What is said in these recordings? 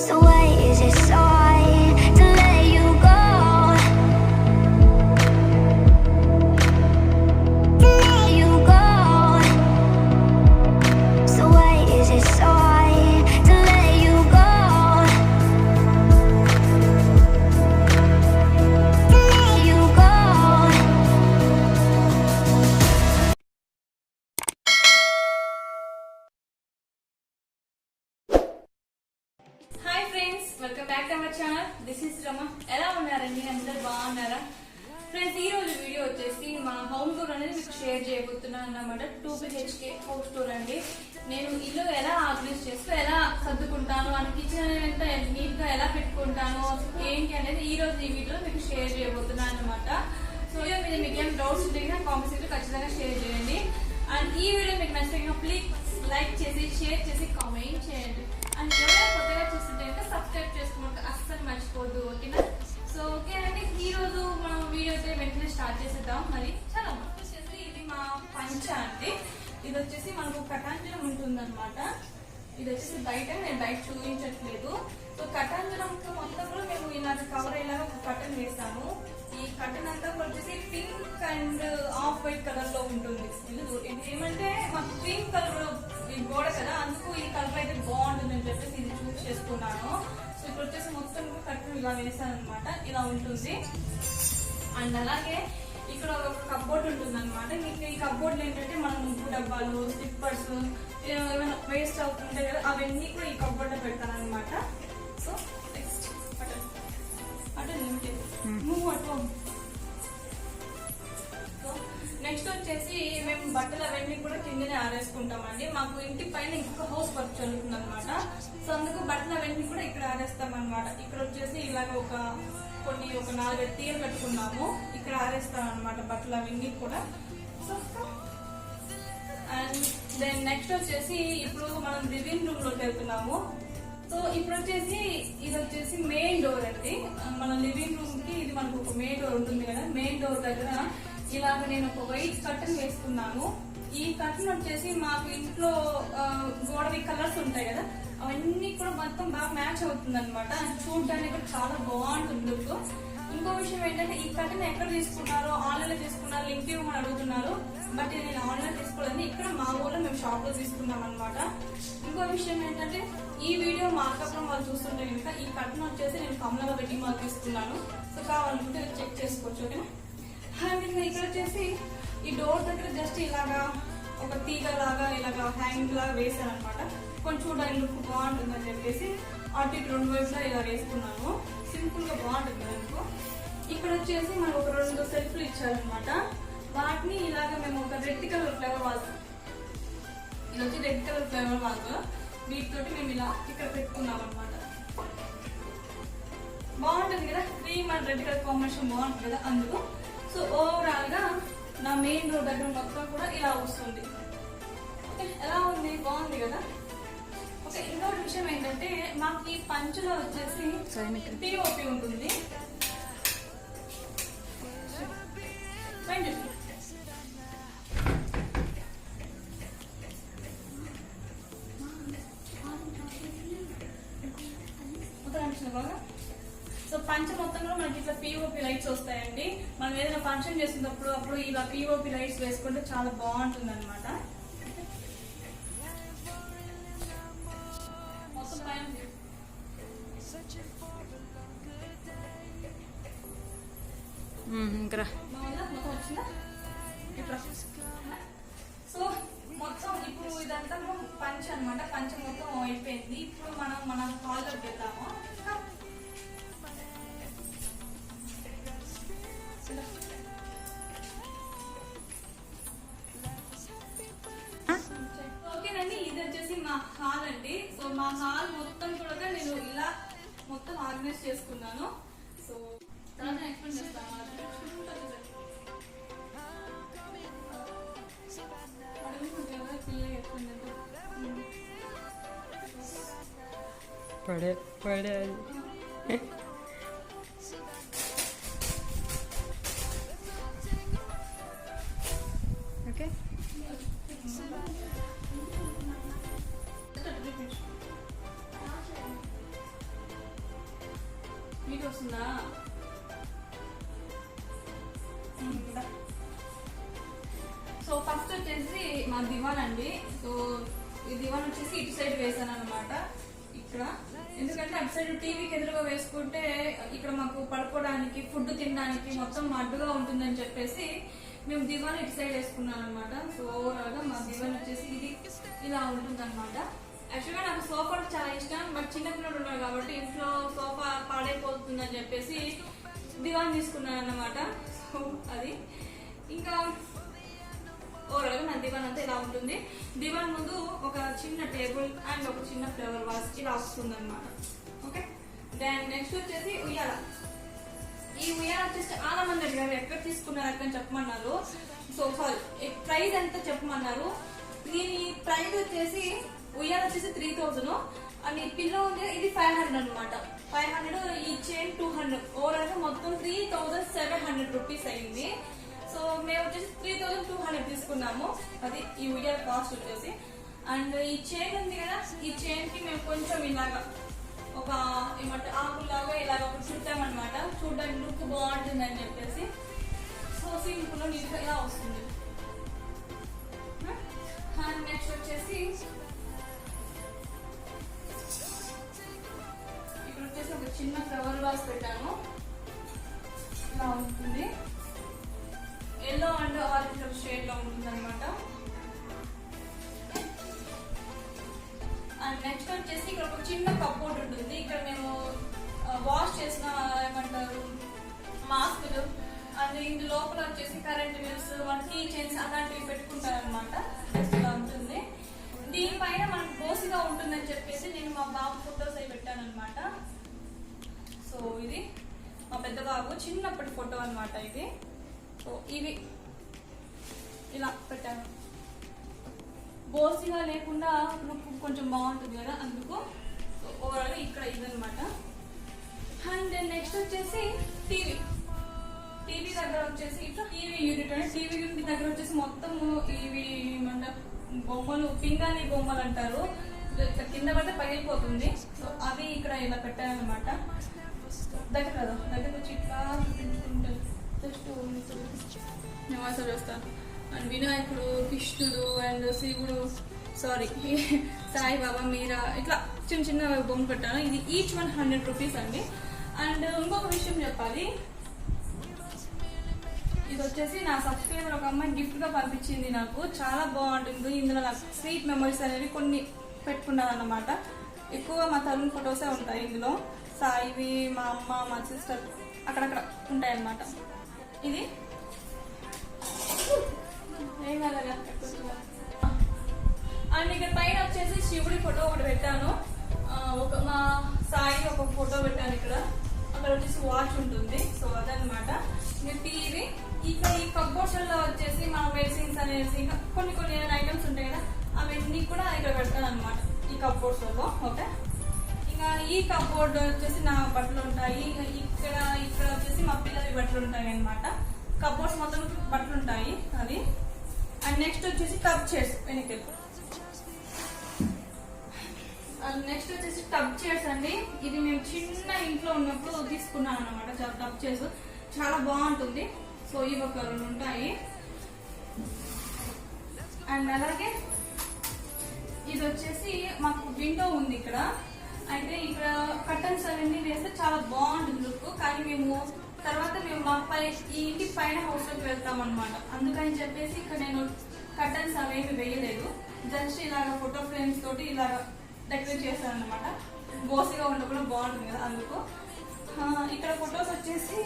So why is it so hard to let you go? To let you go. So why is it so hard to let you go? To let you go. Hi friends, welcome back to our channel. This is Rama. ఎలా ఉన్నారండి? అందరు బాగున్నారా? Friends, ఈ రోజు video వచ్చేసి మా home tour అనేది మీకు షేర్ చేయబోతున్నాను అన్నమాట. 2 BHK హౌస్ టూర్ అండి. నేను ఇల్లు ఎలా ఆర్గనైజ్ చేస్తూ ఎలా సర్దుకుంటాను, అని కిచెన్ అంతా నీట్ గా ఎలా పెట్టుకుంటాను ఏంటి అనేది ఈ రోజు ఈ వీడియోలో మీకు షేర్ చేయబోతున్నాను అనమాట. సో వీడియో మీద మీకు ఏం డౌట్స్ ఉంటే కామెంట్స్ లో ఖచ్చితంగా షేర్ చేయండి. అండ్ ఈ వీడియో మీకు నచ్చితే ప్లీజ్ లైక్ చేసి షేర్ చేసి కామెంట్ చేయండి. అండ్ ఎవరైనా కొత్తగా చూస్తుంటే సబ్స్క్రైబ్ చేసుకోవడం అస్సలు మర్చిపోద్దు, ఓకేనా? సో ఓకే అండి, ఈ రోజు మనం వీడియో అయితే వెంటనే స్టార్ట్ చేసేద్దాం. మరి చాలా వచ్చేసి ఇది మా పంచ అండి. ఇది వచ్చేసి మనకు కటాంజనం ఉంటుందన్నమాట. ఇది వచ్చేసి బయట నేను బయట చూపించట్లేదు. సో కటాంజనంతో మొత్తం కూడా మేము ఇలాంటి కవర్ అయ్యేలాగా ఒక కటన్ వేస్తాము. ఈ కటన్ అంతా వచ్చేసి pink and off white colour లో ఉంటుంది. ఇది ఏమంటే మాకు పింక్ కలర్ గోడ కదా, అందుకు ఈ కలర్ అయితే బాగుంటుంది అని చెప్పేసి ఇది చూస్ చేసుకున్నాను. సో ఇప్పుడు వచ్చేసి మొత్తం కట్టను ఇలా వేసాను అనమాట. ఇలా ఉంటుంది. అండ్ అలాగే ఇక్కడ ఒక కప్బోర్డ్ ఉంటుంది అనమాట. మీకు ఈ కప్బోర్డ్ ఏంటంటే మనం ఉప్పు డబ్బాలు, స్లిప్పర్స్ ఏమైనా వేస్ట్ అవుతుంటాయి కదా, అవన్నీ కూడా ఈ కప్బోర్డ్ లో పెడతాను అనమాట. సో నెక్స్ట్ నెక్స్ట్ వచ్చేసి మేము బట్టలు అవన్నీ కూడా కిందనే ఆరేసుకుంటామండి. మాకు ఇంటి పైన ఇంకొక హౌస్ వర్క్ జరుగుతుంది అనమాట. సో అందుకు బట్టలు అవన్నీ కూడా ఇక్కడ ఆరేస్తాం అనమాట. ఇక్కడ వచ్చేసి ఇలాగ ఒక 4-5 తీగలు కట్టుకున్నాము. ఇక్కడ ఆరేస్తాం అనమాట బట్టలు అవన్నీ కూడా. సో అండ్ దెన్ నెక్స్ట్ వచ్చేసి ఇప్పుడు మనం లివింగ్ రూమ్ లోకి వెళ్తున్నాము. సో ఇప్పుడు వచ్చేసి ఇది వచ్చేసి మెయిన్ డోర్ అండి. మన లివింగ్ రూమ్ కి ఇది మనకు ఒక మెయిన్ డోర్ ఉంటుంది కదా, మెయిన్ డోర్ దగ్గర ఇలాగ నేను ఒక వైట్ కర్టన్ వేసుకున్నాను. ఈ కర్టన్ వచ్చేసి మాకు ఇంట్లో గోడవి కలర్స్ ఉంటాయి కదా, అవన్నీ కూడా మొత్తం బాగా మ్యాచ్ అవుతుంది అనమాట. చూడడానికి కూడా చాలా బాగుంటుంది లుక్. ఇంకో విషయం ఏంటంటే ఈ కర్టన్ ఎక్కడ తీసుకున్నారో, ఆన్లైన్ లో తీసుకున్నారో లింక్ ఇవ్వమని అడుగుతున్నారు. బట్ నేను ఆన్లైన్ తీసుకోలేదని ఇక్కడ మా ఊర్లో మేము షాప్ లో తీసుకున్నాం అనమాట. ఇంకో విషయం ఏంటంటే ఈ వీడియో మార్కప్లో వాళ్ళు చూస్తుంటే కనుక ఈ కర్టన్ వచ్చేసి నేను కమలా వెడ్డింగ్ మాల్ తీసుకున్నాను. సో కావాలనుకుంటే చెక్ చేసుకోవచ్చు, ఓకేనా? ఇక్కడ వచ్చేసి ఈ డోర్ దగ్గర జస్ట్ ఇలాగా ఒక తీగ లాగా ఇలాగా హ్యాంగ్ లాగా వేసాను అనమాట. కొంచెం చూడడానికి లుక్ బాగుంటుంది అని చెప్పేసి అటు ఇటు 2 వైపులా ఇలా వేసుకున్నాను. సింపుల్ గా బాగుంటుంది అనుకో. ఇక్కడ వచ్చేసి మనం ఒక 2 సెల్ఫ్లు ఇచ్చారనమాట. వాటిని ఇలాగా మేము ఒక రెడ్ కలర్ ఫ్లేవర్ వాజ్, ఇది వచ్చి రెడ్ కలర్ ఫ్లేవర్ వాజ్, వీటితోటి మేము ఇలా ఇక్కడ పెట్టుకున్నాం అనమాట. బాగుంటుంది కదా, cream and red colour combination బాగుంటుంది కదా అందుకు. సో ఓవరాల్ గా నా మెయిన్ డోర్ దగ్గర మొత్తం కూడా ఇలా వస్తుంది. ఓకే, ఎలా ఉంది? బాగుంది కదా. ఓకే, ఇంకొక విషయం ఏంటంటే మాకు ఈ పంచులో వచ్చేసి పిఓపి ఉంటుంది. బాగా. సో పంచ మొత్తంలో మనకి ఇట్లా పిఓపి లైట్స్ వస్తాయండి. మనం ఏదైనా ఫంక్షన్ చేసినప్పుడు ఇలా పిఓపి లైట్స్ వేసుకుంటే చాలా బాగుంటుంది అనమాట. మొత్తం పైన మొత్తం వచ్చిందా ఇట్లా. సో మొత్తం ఇప్పుడు ఇదంతా పంచ అనమాట. పంచ మొత్తం అయిపోయింది. ఇప్పుడు మనం మన హాల్లోకి వెళ్తాము. ఓకేనండి, ఇది వచ్చేసి మా హాల్ అండి. సో మా హాల్ మొత్తం కూడా నేను ఇలా మొత్తం ఆర్గనైజ్ చేసుకున్నాను. సో తర్వాత ఎక్స్ప్లెయిన్ చేస్తాను. పడే ఓకే. మీకు వస్తుందా? సో ఫస్ట్ వచ్చేసి మా దివాన్ అండి. సో ఈ దివాన్ వచ్చేసి ఇటు సైడ్ వేసాను అనమాట ఇక్కడ. ఎందుకంటే అటు సైడ్ టీవీకి ఎదురుగా వేసుకుంటే ఇక్కడ మాకు పడుకోవడానికి ఫుడ్ తినడానికి మొత్తం అడ్డుగా ఉంటుందని చెప్పేసి మేము దివాన్ ఇటు సైడ్ వేసుకున్నాం అనమాట. సో ఓవరాల్ గా మా దివాన్ వచ్చేసి ఇది ఇలా ఉంటుంది అనమాట. యాక్చువల్గా నాకు సోఫా చాలా ఇష్టం, బట్ చిన్నపిల్లలు ఉన్నారు కాబట్టి ఇంట్లో సోఫా పాడైపోతుందని చెప్పేసి దివాన్ తీసుకున్నాను అన్నమాట. సో అది ఇంకా ఓవరాల్ గా నా దివాన్ అంతా ఇలా ఉంటుంది. దివాన్ ముందు ఒక చిన్న టేబుల్ అండ్ ఒక చిన్న ఫ్లవర్ వాస్ ఇలా వస్తుంది అనమాట. ఓకే, దెన్ నెక్స్ట్ వచ్చేసి ఉయ్యాల. ఈ ఉయ్యాల వచ్చేసి చాలా మంది అడిగారు ఎక్కడ తీసుకున్నారు అక్కడ చెప్పమన్నారు. సో సారీ, ప్రైస్ ఎంత చెప్పమన్నారు. దీని ప్రైస్ వచ్చేసి ఉయ్యాల వచ్చేసి 3000 అండ్ పిల్లో ఉంది ఇది 500 అనమాట. 500, ఈ చైన్ 200, ఓవరాల్ గా మొత్తం 3700 రూపీస్ అయింది. సో మేము వచ్చేసి 3200 తీసుకున్నాము. అది ఈ ఉయ్యాల కాస్ట్ వచ్చేసి. అండ్ ఈ చైన్ ఉంది కదా, ఈ చైన్ కి మేము కొంచెం ఇలాగా ఒక ఏమంటే ఆకులాగా ఇలాగ ఒకటి చుట్టామన్నమాట. చూడడానికి లుక్ బాగుంటుంది అని చెప్పేసి. సో సింపుల్ నీట్ గా ఇలా వస్తుంది. అండ్ నెక్స్ట్ వచ్చేసి ఇక్కడ వచ్చేసి ఒక చిన్న ఫ్లవర్ వాస్ పెట్టాను. ఇలా ఉంటుంది, ఎల్లో అండ్ ఆరెంజ్ షేడ్ లో ఉంటుంది అనమాట. అండ్ నెక్స్ట్ వచ్చేసి ఇక్కడ ఒక చిన్న కప్బోర్డ్ ఉంటుంది. ఇక్కడ మేము వాష్ చేసిన ఏమంటారు మాస్కులు అండ్ ఇందు లోపల వచ్చేసి కరెంట్ బిల్స్, మన కీ చైన్స్ అలాంటివి పెట్టుకుంటారు అనమాట. ఇలా ఉంటుంది. దీనిపైన మనకు బోసిగా ఉంటుందని చెప్పేసి నేను మా బాబు ఫొటోస్ అవి పెట్టాను అనమాట. సో ఇది మా పెద్ద బాబు చిన్నప్పటి ఫోటో అనమాట ఇది. సో ఇవి ఇలా పెట్టాను, బోసిగా లేకుండా లుక్ కొంచెం బాగుంటుంది కదా అందుకు. సో ఓవరాల్ ఇక్కడ ఇదనమాట. అండ్ నెక్స్ట్ వచ్చేసి టీవీ దగ్గర వచ్చేసి ఇట్లా టీవీ యూనిట్ అంటే టీవీ యూనిట్ దగ్గర వచ్చేసి మొత్తం ఇవి ఏమంటారు బొమ్మలు, పింగాణి బొమ్మలు అంటారు. కింద పడితే పగిలిపోతుంది. సో అవి ఇక్కడ ఇలా పెట్టారనమాట. దగ్గర కదా, దగ్గర వచ్చి ఇట్లా చూపించుకుంటారు. జస్ట్ నేను అసలు చూస్తాను. అండ్ వినాయకుడు, కృష్ణుడు అండ్ శివుడు, సారీ సాయిబాబా, మీరా, ఇట్లా చిన్న చిన్న బొమ్మ పెట్టాను. ఇది ఈచ్ 100 రూపీస్ అండి. అండ్ ఇంకొక విషయం చెప్పాలి, ఇది వచ్చేసి నా సబ్స్క్రైబర్ ఒక అమ్మాయి గిఫ్ట్ గా పంపించింది నాకు. చాలా బాగుంటుంది. ఇందులో నాకు స్వీట్ మెమరీస్ అనేవి కొన్ని పెట్టుకున్నాను అన్నమాట. ఎక్కువ మా తరుణ్ ఫొటోసే ఉంటాయి ఇందులో. సాయివి, మా అమ్మ, మా సిస్టర్ అక్కడక్కడ ఉంటాయి అన్నమాట. ఇది అండ్ ఇక్కడ పైన వచ్చేసి శివుడి ఫోటో ఒకటి పెట్టాను. ఒక మా సాయి ఒక ఫోటో పెట్టాను ఇక్కడ. అక్కడ వచ్చేసి వాచ్ ఉంటుంది. సో అదనమాట. టీవీ ఇక్కడ ఈ కప్బోర్డ్స్ లో వచ్చేసి మా మెడిసిన్స్ అనేసి ఇంకా కొన్ని ఐటమ్స్ ఉంటాయి కదా, అవన్నీ కూడా ఇక్కడ పెడతాను అనమాట ఈ కప్బోర్డ్స్ లో. ఓకే, ఇంకా ఈ కప్బోర్డ్ వచ్చేసి నా బట్టలు ఉంటాయి. ఇక్కడ వచ్చేసి మా పిల్లల బట్టలు ఉంటాయి అనమాట. కప్బోర్డ్స్ మొత్తం బట్టలు ఉంటాయి అది. అండ్ నెక్స్ట్ వచ్చేసి టబ్ చైర్స్ వెనక్కి. నెక్స్ట్ వచ్చేసి టబ్ చైర్స్ అండి. ఇది మేము చిన్న ఇంట్లో ఉన్నప్పుడు తీసుకున్నాను అనమాట. టబ్ చైర్స్ చాలా బాగుంటుంది. సో ఇవి ఒక 2 ఉంటాయి. అండ్ అలాగే ఇది వచ్చేసి మాకు విండో ఉంది ఇక్కడ. అయితే ఇక్కడ కర్టన్స్ అవన్నీ వేస్తే చాలా బాగుంటుంది లుక్. కానీ మేము తర్వాత మా ఈ ఇంటి పైన హౌస్ లోకి వెళ్తాం అనమాట. అందుకని చెప్పేసి ఇక్కడ నేను కర్టన్స్ అవేమి వేయలేదు. జస్ట్ ఇలాగ ఫోటో ఫ్రేమ్స్ తోటి ఇలాగ డెకరేట్ చేస్తాను అనమాట. బోసిగా ఉండకుండా బాగుంటుంది కదా అందుకు. ఇక్కడ ఫొటోస్ వచ్చేసి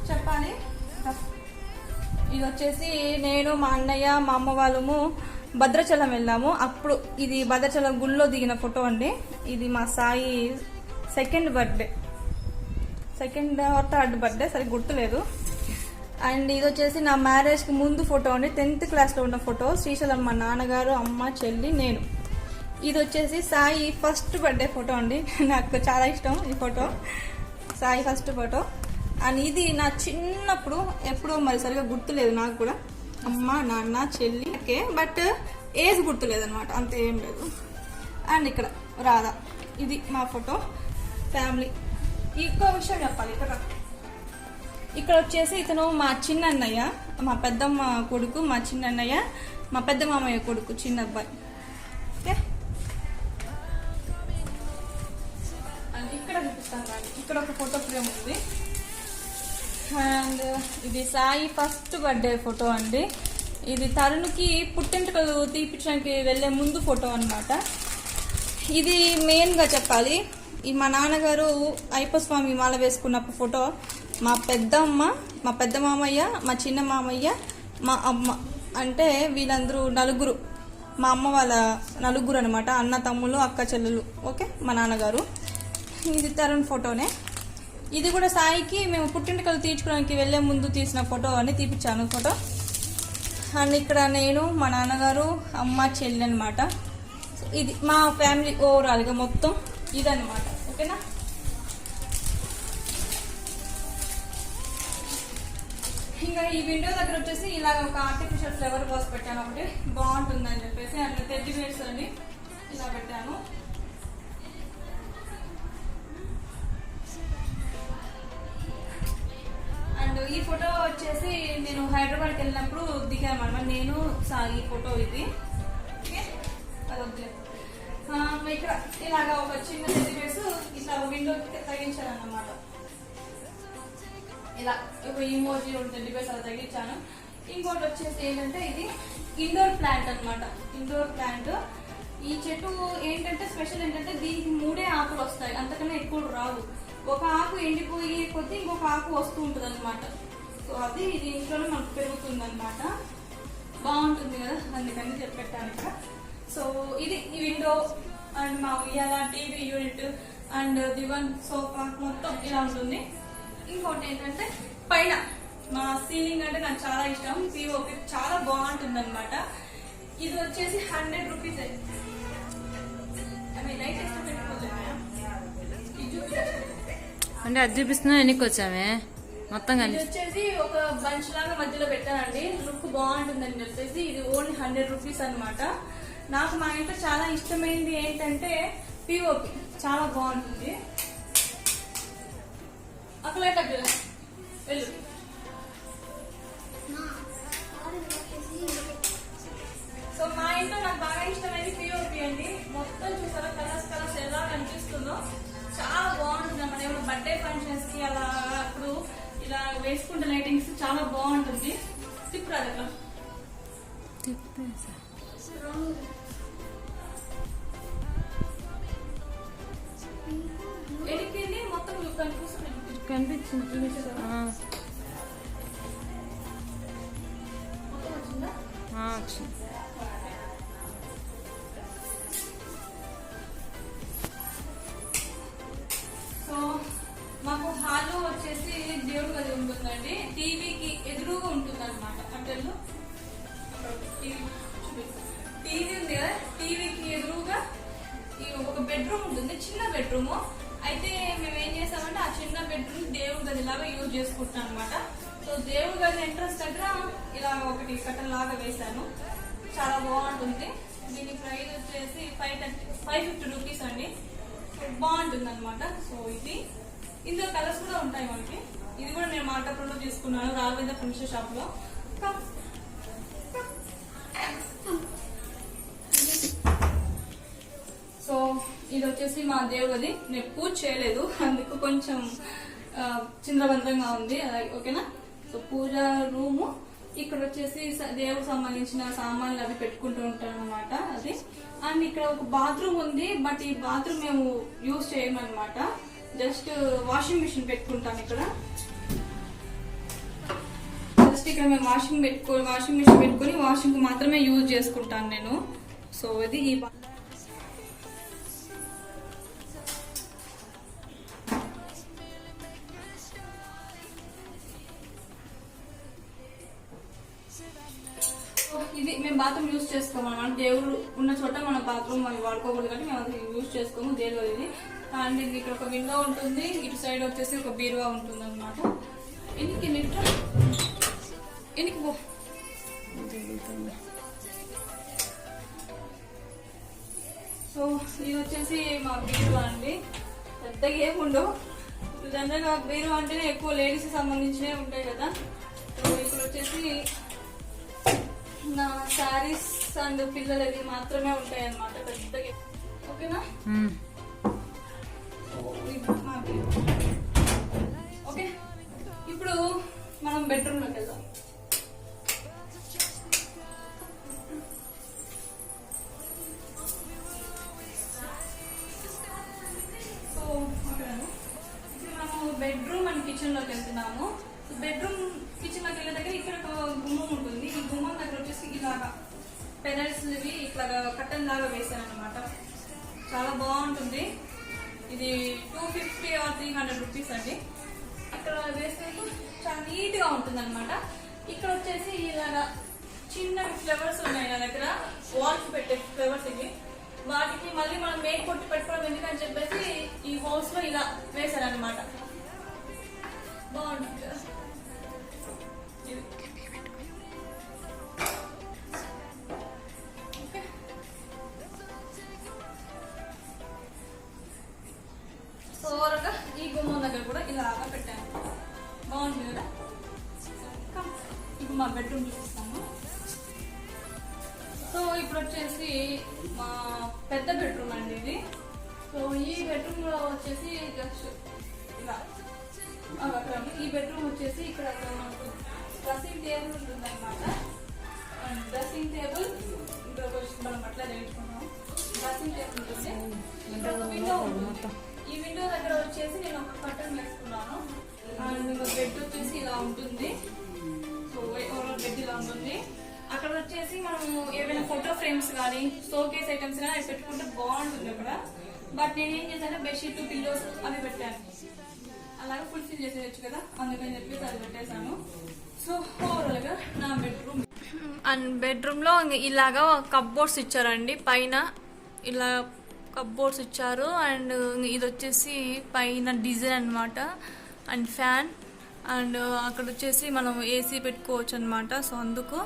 చెప్పాలి, ఇది వచ్చేసి నేను, మా అన్నయ్య, మా అమ్మ వాళ్ళము భద్రాచలం వెళ్ళాము. అప్పుడు ఇది భద్రాచలం గుళ్ళో దిగిన ఫోటో అండి. ఇది మా Sai second or third birthday, సరే గుర్తులేదు. అండ్ ఇది వచ్చేసి నా మ్యారేజ్ కి ముందు ఫోటో అండి. 10th క్లాస్ లో ఉన్న ఫోటో. శ్రీశైలం మా నాన్నగారు, అమ్మ, చెల్లి, నేను. ఇది వచ్చేసి సాయి ఫస్ట్ బర్త్డే ఫోటో అండి. నాకు చాలా ఇష్టం ఈ photo, Sai first photo. And ఇది నా చిన్నప్పుడు, ఎప్పుడో మరి సరిగా గుర్తులేదు నాకు కూడా. అమ్మ, నాన్న, చెల్లి, ఓకే, బట్ ఏజ్ గుర్తులేదు అనమాట, అంత ఏం లేదు. అండ్ ఇక్కడ రాధా, ఇది మా ఫోటో ఫ్యామిలీ. ఇంకో విషయం చెప్పాలి ఇక్కడ వచ్చేసి ఇతను మా చిన్న అన్నయ్య, మా పెద్దమ్మ కొడుకు, మా చిన్న అన్నయ్య, మా పెద్ద మామయ్య కొడుకు, చిన్న అబ్బాయి. ఓకే, ఇక్కడ చూపిస్తాను కానీ ఇక్కడ ఒక ఫోటో ఫ్రేమ్ ఉంది. అండ్ ఇది సాయి ఫస్ట్ బర్త్డే ఫోటో అండి. ఇది తరుణ్కి పుట్టింటికలు తీపించడానికి వెళ్ళే ముందు ఫోటో అన్నమాట. ఇది మెయిన్గా చెప్పాలి, ఈ మా నాన్నగారు అయ్యప్ప స్వామి మాల వేసుకున్నప్పుడు ఫోటో. మా పెద్దమ్మ, మా పెద్ద మామయ్య, మా చిన్న మామయ్య, మా అమ్మ, అంటే వీళ్ళందరూ నలుగురు, మా అమ్మ వాళ్ళ నలుగురు అనమాట, అన్న తమ్ముళ్ళు అక్క చెల్లెలు. ఓకే, మా నాన్నగారు. ఇది తరుణ్ ఫోటోనే. ఇది కూడా సాయికి మేము పుట్టింటికలు తీర్చుకోవడానికి వెళ్ళే ముందు తీసిన ఫోటో అని తీపిచ్చాను ఫోటో. అండ్ ఇక్కడ నేను, మా నాన్నగారు, అమ్మ, చెల్లి అనమాట. ఇది మా ఫ్యామిలీ ఓవరాల్గా మొత్తం ఇదన్నమాట. ఓకేనా, ఇంకా ఈ విండో దగ్గర వచ్చేసి ఇలాగ ఒక ఆర్టిఫిషియల్ ఫ్లవర్ బాస్ పెట్టాను, ఒకటి బాగుంటుందని చెప్పేసి. అండ్ టెడ్డీ బేర్స్ అని ఇలా పెట్టాను. అండ్ ఈ ఫోటో వచ్చేసి నేను హైదరాబాద్కి వెళ్ళినప్పుడు దిగాను అనమాట, నేను సాయి ఫోటో ఇది. ఇక్కడ ఇలాగా ఒక చిన్న టెడ్డీ బేర్స్ ఇట్లా విండో తగ్గించాను. ఇలా ఒక ఇమోజీ టెడ్డీ బేర్స్ అలా తగ్గించాను. ఇంకోటి వచ్చేసి ఏంటంటే ఇది ఇండోర్ ప్లాంట్ అనమాట. ఇండోర్ ప్లాంట్, ఈ చెట్టు ఏంటంటే స్పెషల్ ఏంటంటే దీనికి 3 ఆకులు వస్తాయి, అంతకన్నా ఎక్కువ రావు. ఒక ఆకు ఎండిపోయి కొద్దీ ఇంకొక ఆకు వస్తూ ఉంటుంది అనమాట. సో అది ఇది ఇంట్లోనే మనకు పెరుగుతుంది అనమాట, బాగుంటుంది కదా, అందుకని చెప్పెట్టాను ఇక్కడ. సో ఇది ఈ విండో అండ్ మా ఉయ్యాల, TV unit and divan, sofa మొత్తం ఇలా ఉంటుంది. ఇంకోటి ఏంటంటే పైన మా సీలింగ్ అంటే నాకు చాలా ఇష్టం, పిఓపి చాలా బాగుంటుంది అనమాట. ఇది వచ్చేసి 100 రూపీస్. అంటే అది చూపిస్తున్నా ఎన్నికి వచ్చామే మొత్తం. ఇది వచ్చేసి ఒక బంచ్ లాగా మధ్యలో పెట్టానండి, లుక్ బాగుంటుందని చెప్పేసి. ఇది ఓన్లీ 100 రూపీస్ అనమాట. నాకు మా ఇంట్లో చాలా ఇష్టమైనది ఏంటంటే పిఓపి, చాలా బాగుంటుంది. అక్కడ వెళ్ళు. సో మా ఇంట్లో నాకు బాగా ఇష్టమైనది పిఓపి అండి. మొత్తం చూసారా కలర్స్ ఎలా కనిపిస్తుందో, చాలా బాగుంటుంది అన్నమాట. ఏమైనా బర్త్డే ఫంక్షన్స్ కి అలా అప్పుడు ఇలా వేసుకుంటే లైటింగ్స్ చాలా బాగుంటుంది. తిప్పురాదు అట్లా ఎడికెళ్ళి మొత్తం కనిపించింది. సో మాకు హాల్లో వచ్చేసి దేవుడు గది ఉంటుందండి, టీవీకి ఎదురుగా ఉంటుంది అనమాట. అటెల్లో టీవీ ఉంది కదా, టీవీకి ఎదురుగా ఒక బెడ్రూమ్ ఉంటుంది, చిన్న బెడ్రూమ్. అయితే మేము ఏం చేసామంటే ఆ చిన్న బెడ్రూమ్ దేవుడి గది లాగా యూజ్ చేసుకుంటాం అనమాట. సో దేవుడి గది ఎంట్రన్స్ దగ్గర ఇలా ఒకటి కట్టన్ లాగా వేసాను, చాలా బాగుంటుంది. దీని ప్రైస్ వచ్చేసి 550 రూపీస్ అండి, బాగుంటుంది అనమాట. సో ఇది ఇందులో కలర్స్ కూడా ఉంటాయి మనకి. ఇది కూడా నేను మార్కెట్లో తీసుకున్నాను, రాఘవేంద్ర ఫర్నిచర్ షాప్ లో. సో ఇది వచ్చేసి మా దేవుడి, నేను పూజ చేయలేదు అందుకు కొంచెం చింద్రబంధంగా ఉంది, ఓకేనా. సో పూజ రూము, ఇక్కడ వచ్చేసి దేవుడికి సంబంధించిన సామాన్లు అవి పెట్టుకుంటూ ఉంటాను అనమాట అది. అండ్ ఇక్కడ ఒక బాత్రూమ్ ఉంది, బట్ ఈ బాత్రూమ్ మేము యూజ్ చేయమన్నమాట, జస్ట్ వాషింగ్ మిషన్ పెట్టుకుంటాం ఇక్కడ. జస్ట్ ఇక్కడ మేము వాషింగ్ మిషన్ పెట్టుకొని వాషింగ్ మాత్రమే యూజ్ చేసుకుంటాను నేను. సో ఇది ఈ ఇది మేము బాత్రూమ్ యూజ్ చేసుకోమన్నమాట. దేవుడు ఉన్న చోట మన బాత్రూమ్ అవి వాడుకోకూడదు కాబట్టి మేము అది యూజ్ చేసుకోము, దేవుడు ఇది. అండ్ ఇది ఇక్కడ ఒక విండో ఉంటుంది, ఇటు సైడ్ వచ్చేసి ఒక బీరువా ఉంటుంది అనమాట. ఎనికి పో. సో ఇది వచ్చేసి మా బీరువా అండి, పెద్దగా ఏముండవు, జనరల్గా బీరువా అంటేనే ఎక్కువ లేడీస్ సంబంధించినవి ఉంటాయి కదా. సో ఇక్కడ వచ్చేసి నా శారీస్ అండ్ పిల్లలవి మాత్రమే ఉంటాయి అన్నమాట పెద్దగా. ఓకేనా? ఓకే, ఇప్పుడు మనం బెడ్రూమ్లోకి వెళ్దాం. సో అక్కడ ఇప్పుడు మనము బెడ్రూమ్ అండ్ కిచెన్ లోకి వెళ్తున్నాము. బెడ్రూమ్ కిచెన్ లోకి వెళ్ళే దగ్గర ఇక్కడ ఒక గుమ్మం ఉంటుంది. ఈ గుమ్మం దగ్గర వచ్చేసి ఇలాగా పెనల్స్ ఇట్లాగా కట్టన్ లాగా వేసాను అనమాట. చాలా బాగుంటుంది. ఇది 250 or 300 రూపీస్ అండి. అక్కడ వేస్తే చాలా నీట్ గా ఉంటుంది అనమాట. ఇక్కడ వచ్చేసి ఇలాగా చిన్న ఫ్లవర్స్ ఉన్నాయి నా దగ్గర, వాల్స్ పెట్టే ఫ్లవర్స్ ఇవి. వాటికి మళ్ళీ మనం మేక్ కొట్టి పెట్టుకోవడం ఎందుకని చెప్పేసి ఈ హౌస్ లో ఇలా వేసాను అనమాట. బాగుంటుంది కదా. ఈ గుమ్మం దగ్గర కూడా ఇలాగా పెట్టాను. బాగుంటుంది కదా. ఇప్పుడు మా బెడ్రూమ్ చూపిస్తాము. సో ఇప్పుడు వచ్చేసి మా పెద్ద బెడ్రూమ్ అండి ఇది. సో ఈ బెడ్రూమ్ లో వచ్చేసి జస్ట్ ఇలా అక్కడ ఈ బెడ్రూమ్ వచ్చేసి ఇక్కడ డ్రెస్సింగ్ టేబుల్ ఉంటుంది అనమాట. డ్రెస్సింగ్ టేబుల్ ఇక్కడ మనం అట్లా నేర్చుకున్నాం. డ్రెస్సింగ్ టేబుల్ ఉంటుంది, విండో ఉంటుంది. ఈ విండో దగ్గర వచ్చేసి నేను ఒక కర్టన్ వేసుకున్నాను. అండ్ బెడ్ వచ్చేసి ఇలా ఉంటుంది. సో ఓవరాల్ బెడ్ ఇలా ఉంటుంది. అక్కడ వచ్చేసి మనము ఏవైనా ఫోటో ఫ్రేమ్స్ కానీ షోకేస్ ఐటమ్స్ కానీ అవి పెట్టుకుంటే బాగుంటుంది అక్కడ. బట్ నేను ఏం చేశాను, బెడ్షీట్ పిల్లోస్ అవి పెట్టాను. అలాగే ఫుల్ఫిల్ చేసేయచ్చు కదా, అందుకని చెప్పేసి అది పెట్టేశాను. సో ఓవరాల్ గా నా బెడ్రూమ్. అండ్ బెడ్రూమ్ లో ఇలాగా కప్బోర్డ్స్ ఇచ్చారండి. పైన ఇలా కప్బోర్డ్స్ ఇచ్చారు. అండ్ ఇది వచ్చేసి పైన డిజైన్ అనమాట. And fan. అండ్ అక్కడ వచ్చేసి మనం ఏసీ పెట్టుకోవచ్చు అనమాట. సో అందుకు.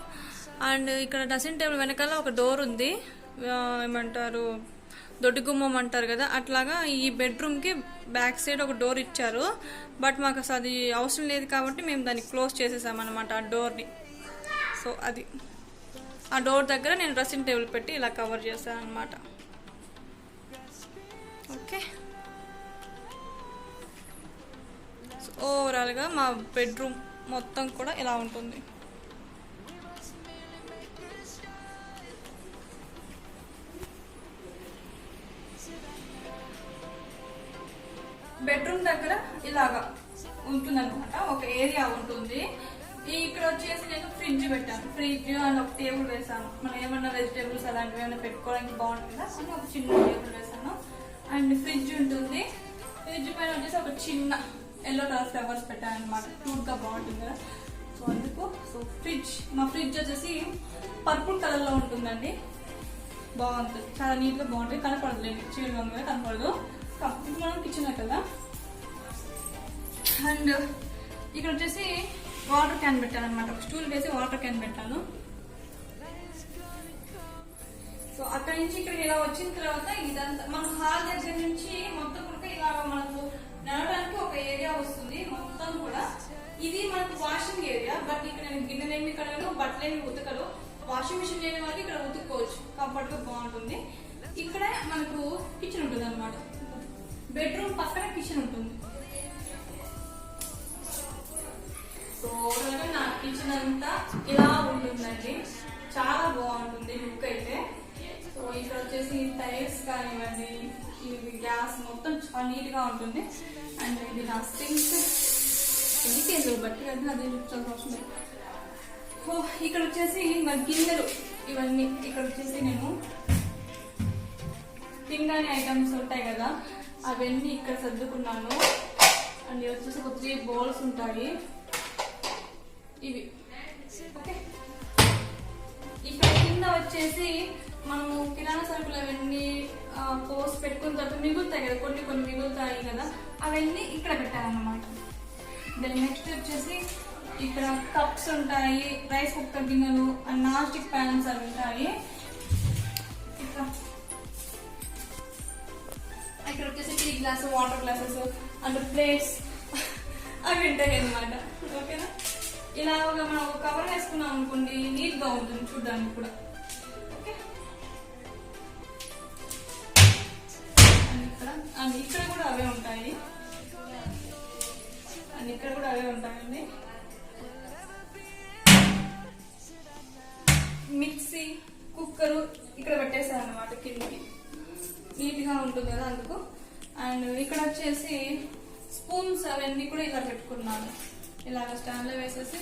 అండ్ ఇక్కడ డ్రెస్సింగ్ టేబుల్ వెనకాల ఒక డోర్ ఉంది. ఏమంటారు, దొడ్డి గుమ్మం అంటారు కదా, అట్లాగా ఈ బెడ్రూమ్కి బ్యాక్ సైడ్ ఒక డోర్ ఇచ్చారు. బట్ మాకు అసలు అది అవసరం లేదు కాబట్టి మేము దాన్ని క్లోజ్ చేసేసామన్నమాట ఆ డోర్ని. సో అది ఆ డోర్ దగ్గర నేను డ్రెస్సింగ్ టేబుల్ పెట్టి ఇలా కవర్ చేశాను అనమాట. ఓకే, ఓవరాల్గా మా బెడ్రూమ్ మొత్తం కూడా ఇలా ఉంటుంది. బెడ్రూమ్ దగ్గర ఇలాగా ఉంటుంది అనమాట, ఒక ఏరియా ఉంటుంది. ఇక్కడ వచ్చేసి నేను ఫ్రిడ్జ్ పెట్టాను. ఫ్రిడ్జ్ అండ్ ఒక టేబుల్ వేసాను. మనం ఏమన్నా వెజిటేబుల్స్ అలాంటివి ఏమైనా పెట్టుకోవడానికి బాగుంటుంది కదా అని ఒక చిన్న టేబుల్ వేసాను. అండ్ ఫ్రిడ్జ్ ఉంటుంది. ఫ్రిడ్జ్ పైన వచ్చేసి ఒక చిన్న ఎల్లో కలర్ ఫ్లవర్స్ పెట్టాను అనమాట. క్యూట్ గా బాగుంటుంది కదా. సో అందుకు సో ఫ్రిడ్జ్, మా ఫ్రిడ్జ్ వచ్చేసి పర్పుల్ కలర్ లో ఉంటుందండి. బాగుంటుంది, చాలా నీట్ గా బాగుంటుంది. కనపడదు, చీరగా ఉంది కదా, కనపడదు. ఇప్పుడు మనం కిచెన్ కదా. అండ్ ఇక్కడ వచ్చేసి వాటర్ క్యాన్ పెట్టాను అనమాట. ఒక స్టూల్ వేసి వాటర్ క్యాన్ పెట్టాను. సో అక్కడి నుంచి ఇక్కడికి ఇలా వచ్చిన తర్వాత ఇదంతా మనం హాల్ దగ్గర నుంచి మొత్తం కూడా ఇలా మనకు నడవడానికి ఒక ఏరియా వస్తుంది మొత్తం కూడా. ఇది మనకు వాషింగ్ ఏరియా. బట్ ఇక్కడ నేను గిన్నెలేమి కడగను, బట్టలేమి ఉతకలు. వాషింగ్ మిషన్ లేని వాళ్ళకి ఇక్కడ ఉతుక్కోవచ్చు, కంఫర్ట్ గా బాగుంటుంది. ఇక్కడ మనకు కిచెన్ ఉంటుంది అనమాట. బెడ్రూమ్ పక్కన కిచెన్ ఉంటుంది. సో నా కిచెన్ అంతా ఇలా ఉంటుందండి. చాలా బాగుంటుంది లుక్ అయితే. సో ఇక్కడ వచ్చేసి టైల్స్ కానివ్వండి, ఇవి గ్యాస్ మొత్తం చాలా నీట్ గా ఉంటుంది. అండ్ ఇది నా సింక్. ఎందుకేందో బట్టి కదా, అదే చూపించాల్సిన అవసరం లేదు. సో ఇక్కడ వచ్చేసి మరి గిన్నెలు ఇవన్నీ. ఇక్కడ వచ్చేసి నేను తినడానికి ఐటమ్స్ ఉంటాయి కదా, అవన్నీ ఇక్కడ సర్దుకున్నాను. అండ్ వచ్చేసి ఒక 3 బౌల్స్ ఉంటాయి ఇవి. ఓకే, ఇక్కడ కింద వచ్చేసి మనము కిరాణా సరుకులు అవన్నీ పోస్ట్ పెట్టుకున్న తర్వాత మిగులుతాయి కదా, కొన్ని కొన్ని మిగులుతాయి కదా, అవన్నీ ఇక్కడ పెట్టాలన్నమాట. దాని నెక్స్ట్ వచ్చేసి ఇక్కడ కప్స్ ఉంటాయి, రైస్ కుక్కర్ గిన్నెలు అండ్ నాన్ స్టిక్ ప్యాన్స్ అవి ఉంటాయి. ఇక్కడ వచ్చేసి tea glass, water glasses and plates అవి ఉంటాయి అన్నమాట. ఓకేనా, ఇలా మనం ఒక కవర్ వేసుకున్నాం అనుకోండి నీట్ గా ఉంటుంది చూడడానికి కూడా. ఓకే, అండ్ ఇక్కడ కూడా అవే ఉంటాయి, అండ్ ఇక్కడ కూడా అవే ఉంటాయండి. మిక్సీ, కుక్కరు ఇక్కడ పెట్టేసాను అనమాట కిందకి, నీట్ గా ఉంటుంది కదా అందుకు. అండ్ ఇక్కడ వచ్చేసి స్పూన్స్ అవన్నీ కూడా ఇలా పెట్టుకున్నాను, ఇలాగ స్టాండ్ లో వేసేసి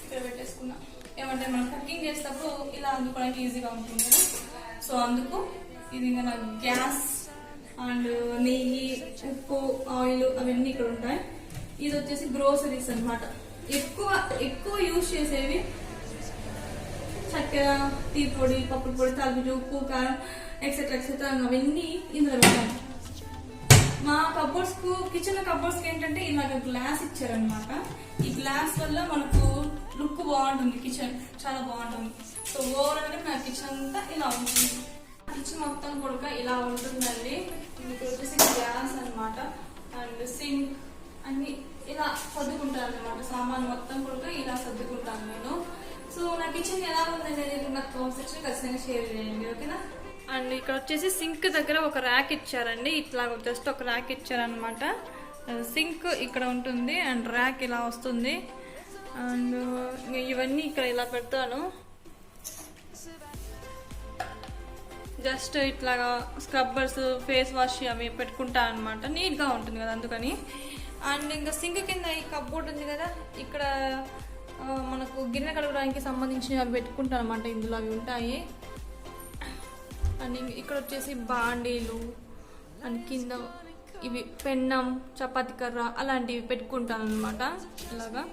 ఇక్కడ పెట్టేసుకున్నా. ఏమంటే మనం కుకింగ్ చేసేటప్పుడు ఇలా అందుకోవడానికి ఈజీగా ఉంటుంది కదా. సో అందుకు ఇది ఇంకా నాకు గ్యాస్ అండ్ నెయ్యి, ఉప్పు, ఆయిల్ అవన్నీ ఇక్కడ ఉంటాయి. ఇది వచ్చేసి గ్రోసరీస్ అనమాట. ఎక్కువ యూజ్ చేసేవి చక్కెర, టీ పొడి, పప్పు పొడి, తలపిడి, ఉప్పు, కారం ఎక్సెట్రా ఎక్సెట్రా అవన్నీ ఇందులో పెట్టాను. మా కబోర్డ్స్ కు, కిచెన్ కబోర్డ్స్ కి ఏంటంటే ఇలాగ గ్లాస్ ఇచ్చారనమాట. ఈ గ్లాస్ వల్ల మనకు లుక్ బాగుంటుంది, కిచెన్ చాలా బాగుంటుంది. సో ఓవరాల్ గా నా కిచెన్ అంతా ఇలా ఉంటుంది. కిచెన్ మొత్తం కూడా ఇలా ఉంటుందండి. ఇక్కడ వచ్చేసి గ్యాస్ అనమాట అండ్ సింక్ అన్ని ఇలా సర్దుకుంటాను అనమాట. సామాన్ మొత్తం కూడా ఇలా సర్దుకుంటాను నేను. సో నా కిచెన్ ఎలా ఉందనేది నాకు కామెంట్ సెక్షన్ ఖచ్చితంగా షేర్ చేయండి. ఓకేనా, అండ్ ఇక్కడ వచ్చేసి సింక్ దగ్గర ఒక ర్యాక్ ఇచ్చారండి. ఇట్లా జస్ట్ ఒక ర్యాక్ ఇచ్చారనమాట. సింక్ ఇక్కడ ఉంటుంది అండ్ ర్యాక్ ఇలా వస్తుంది. అండ్ ఇవన్నీ ఇక్కడ ఇలా పెడతాను. జస్ట్ ఇట్లాగా స్క్రబ్బర్స్, ఫేస్ వాష్ అవి పెట్టుకుంటాను అనమాట. నీట్గా ఉంటుంది కదా అందుకని. అండ్ ఇంకా సింక్ కింద ఈ కప్బోర్డ్ ఉంది కదా, ఇక్కడ మనకు గిన్నె కడగడానికి సంబంధించినవి అవి పెట్టుకుంటాను అనమాట. ఇందులో అవి ఉంటాయి. అండ్ ఇక్కడ వచ్చేసి బాండీలు అండ్ కింద ఇవి పెన్నం, చపాతి కర్ర అలాంటివి పెట్టుకుంటాను అనమాట ఇలాగా.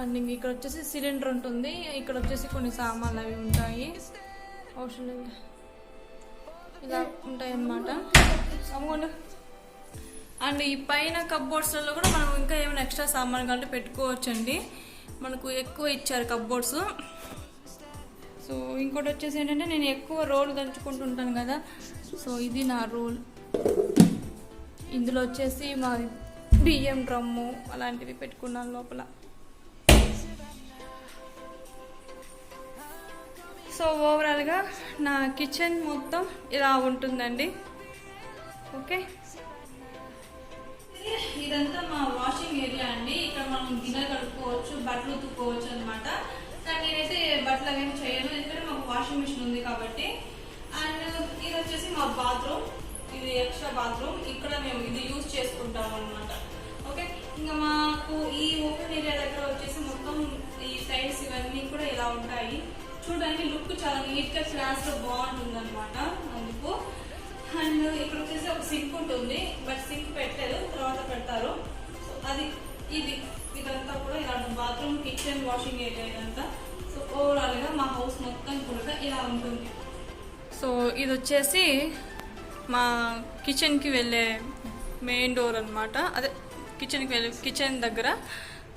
అండ్ ఇక్కడ వచ్చేసి సిలిండర్ ఉంటుంది. ఇక్కడ వచ్చేసి కొన్ని సామాన్లు అవి ఉంటాయి, అవసరం ఇలా ఉంటాయి అన్నమాట. అమ్మోండి. అండ్ ఈ పైన కప్బోర్డ్స్లలో కూడా మనం ఇంకా ఏమైనా ఎక్స్ట్రా సామాన్ కంటే పెట్టుకోవచ్చండి. మనకు ఎక్కువ ఇచ్చారు కప్బోర్డ్స్. సో ఇంకోటి వచ్చేసి ఏంటంటే నేను ఎక్కువ రోల్ దంచుకుంటుంటాను కదా, సో ఇది నా రోల్. ఇందులో వచ్చేసి మా బియ్యం డ్రమ్ము అలాంటివి పెట్టుకున్నాను లోపల. సో ఓవరాల్గా నా కిచెన్ మొత్తం ఇలా ఉంటుందండి. ఓకే, ఇదంతా మా వాషింగ్ ఏరియా అండి. ఇక్కడ మనం గిన్నెలు కడుక్కోవచ్చు, బట్టలు ఉతుక్కోవచ్చు అనమాట. కానీ నేనైతే బట్టలు అవేమి చేయను, ఎందుకంటే మాకు వాషింగ్ మిషన్ ఉంది కాబట్టి. అండ్ ఇది వచ్చేసి మా బాత్రూమ్, ఇది ఎక్స్ట్రా బాత్రూమ్. ఇక్కడ మేము ఇది యూజ్ చేసుకుంటాం అనమాట. ఓకే, ఇంకా మాకు ఈ ఓపెన్ ఏరియా దగ్గర వచ్చేసి మొత్తం ఈ సైడ్స్ ఇవన్నీ కూడా ఇలా ఉంటాయి. చూడడానికి లుక్ చాలా నీట్ గా క్లాస్ గా బాగుంటుంది అనమాట అందుకు. అండ్ ఇక్కడ వచ్చేసి ఒక సింక్ ఉంటుంది, బట్ సింక్ పెట్టారు, తర్వాత పెడతారు. సో అది ఇదంతా కూడా ఇలా బాత్రూమ్, కిచెన్, వాషింగ్ ఏరియా ఇదంతా. సో ఓవరాల్ గా మా హౌస్ మొత్తం కూడా ఇలా ఉంటుంది. సో ఇది వచ్చేసి మా కిచెన్ కి వెళ్ళే మెయిన్ డోర్ అనమాట. అదే కిచెన్ దగ్గర.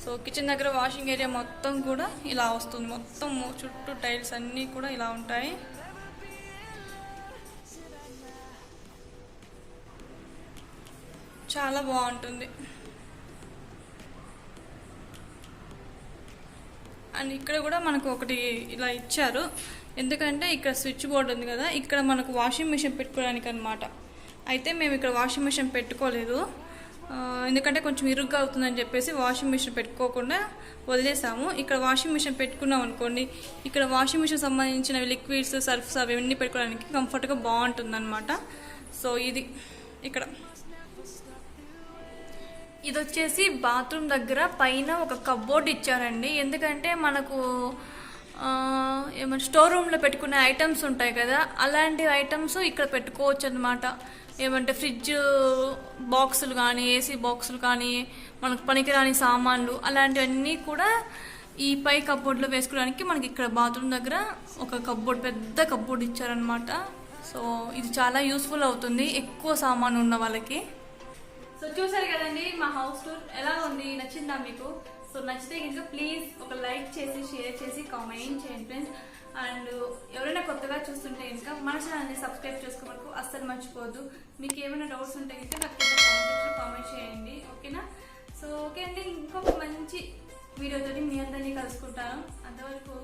సో కిచెన్ దగ్గర వాషింగ్ ఏరియా మొత్తం కూడా ఇలా వస్తుంది. మొత్తం చుట్టూ టైల్స్ అన్నీ కూడా ఇలా ఉంటాయి. చాలా బాగుంటుంది. అండ్ ఇక్కడ కూడా మనకు ఒకటి ఇలా ఇచ్చారు, ఎందుకంటే ఇక్కడ స్విచ్ బోర్డ్ ఉంది కదా, ఇక్కడ మనకు వాషింగ్ మిషన్ పెట్టుకోవడానికి అనమాట. అయితే మేము ఇక్కడ వాషింగ్ మిషన్ పెట్టుకోలేదు, ఎందుకంటే కొంచెం ఇరుగ్గా అవుతుందని చెప్పేసి వాషింగ్ మిషన్ పెట్టుకోకుండా వదిలేసాము. ఇక్కడ వాషింగ్ మిషన్ పెట్టుకున్నాం అనుకోండి, ఇక్కడ వాషింగ్ మిషన్ సంబంధించిన లిక్విడ్స్, సర్ఫ్స్ అవన్నీ పెట్టుకోవడానికి కంఫర్ట్గా బాగుంటుంది అనమాట. సో ఇది ఇక్కడ ఇది వచ్చేసి బాత్రూమ్ దగ్గర పైన ఒక కప్బోర్డ్ ఇచ్చారండి. ఎందుకంటే మనకు ఏమంటే స్టోర్ రూమ్లో పెట్టుకునే ఐటమ్స్ ఉంటాయి కదా, అలాంటి ఐటమ్స్ ఇక్కడ పెట్టుకోవచ్చు అనమాట. ఏమంటే ఫ్రిడ్జ్ బాక్సులు కానీ, ఏసీ బాక్సులు కానీ, మనకు పనికిరాని సామాన్లు అలాంటివన్నీ కూడా ఈ పై కప్బోర్డ్లో వేసుకోవడానికి మనకి ఇక్కడ బాత్రూమ్ దగ్గర ఒక కప్బోర్డ్, పెద్ద కప్బోర్డ్ ఇచ్చారనమాట. సో ఇది చాలా యూస్ఫుల్ అవుతుంది ఎక్కువ సామాను ఉన్న వాళ్ళకి. సో చూసారు కదండి మా హౌస్ టూర్ ఎలా ఉంది, నచ్చిందా మీకు? సో నచ్చితే కనుక ప్లీజ్ ఒక లైక్ చేసి, షేర్ చేసి, కామెంట్ చేయండి ఫ్రెండ్స్. అండ్ ఎవరైనా కొత్తగా చూస్తుంటే ఇంకా మన ఛానల్ని సబ్స్క్రైబ్ చేసుకోవడానికి అస్సలు మర్చిపోవద్దు. మీకు ఏమైనా డౌట్స్ ఉంటే ఇంకా నాకు కామెంట్ చేయండి, ఓకేనా? సో ఓకే అండి, ఇంకొక మంచి వీడియోతో మీ అందరినీ కలుసుకుంటాను. అంతవరకు